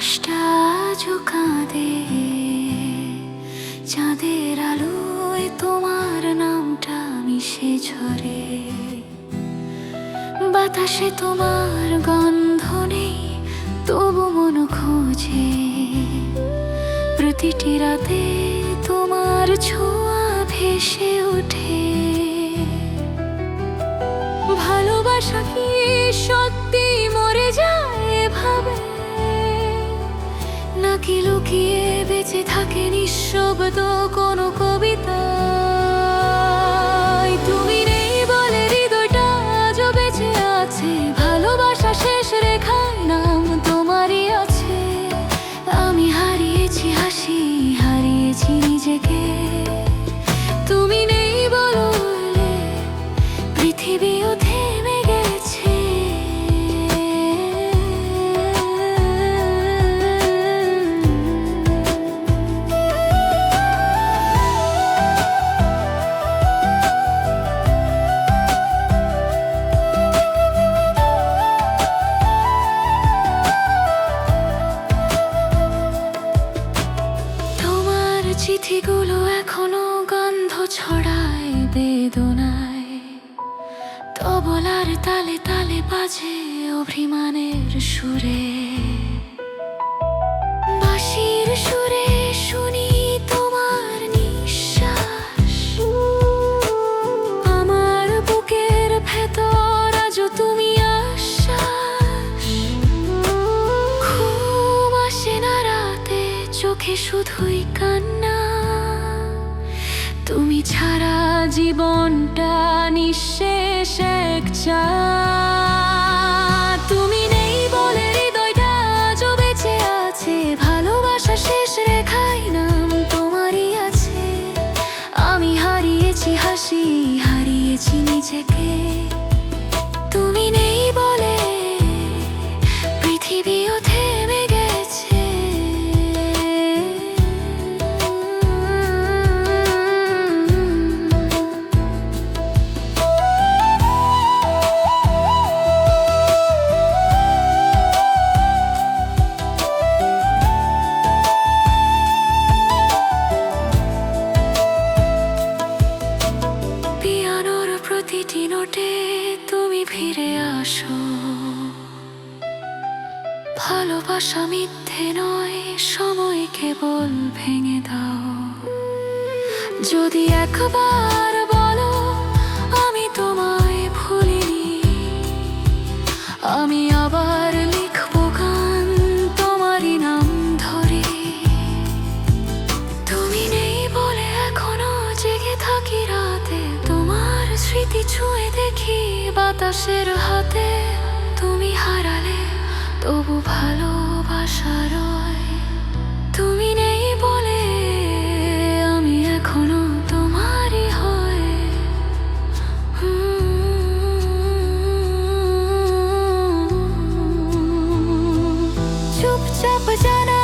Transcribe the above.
আকাশটা আজও কাঁদে, চাঁদের আলোয় তোমার নামটা মিশে ঝরে। বাতাসে তোমার গন্ধ নেই, তবু মন খোঁজে। প্রতিটি রাতে তোমার ছোঁয়া ভেসে ওঠে। ভালোবাসা কি সত্যি মরে যায় এভাবে, নাকি লুকিয়ে বেঁচে থাকে নিঃশব্দ কোনো কবিতা? তুমি নেই বলে হৃদয়টা আজও বেঁচে আছে। ভালোবাসা শেষ রেখায় নাম তোমারই আছে। আমি হারিয়েছি হাসি, হারিয়েছি নিজেকে। তুমি নেই বলে পৃথিবীও থেমে গেছে। তোমার চিঠিগুলো এখনো গন্ধ ছড়ায় বেদনায়। তবলার তালে তালে বাজে অভিমানের সুরে। বাঁশির সুরে শুনি তোমার নিঃশ্বাস। আমার বুকের ভেতর আজও তুমি আশ্বাস। ঘুম আসে না রাতে, চোখে শুধুই কান্না। তুমি ছাড়া জীবনটা নিঃশেষ এক চা। তুমি নেই বলে হৃদয়টা আজও বেঁচে আছে। ভালোবাসা শেষ রেখায় নাম তোমারই আছে। আমি হারিয়েছি হাসি, হারিয়েছি নিজেকে। তুমি নেই বলে পৃথিবীও থেমে গেছে। পিয়ানোর প্রতিটি নোটে তুমি ফিরে আসো। ভালোবাসা মিথ্যে নয়, সময় কেবল ভেঙে দাও। যদি একবার বলো আমি তোমায় ভুলিনি, আমি আবার লিখবো গান তোমারই নাম ধরে। তুমি নেই বলে এখনো জেগে থাকি রাতে। তোমার স্মৃতি ছুঁয়ে দেখি বাতাসের হাতে। তুমি হারালে তবু ভালোবাসা রয়। তুমি নেই বলে আমি এখনো তোমারই হয়। চুপচাপ জানা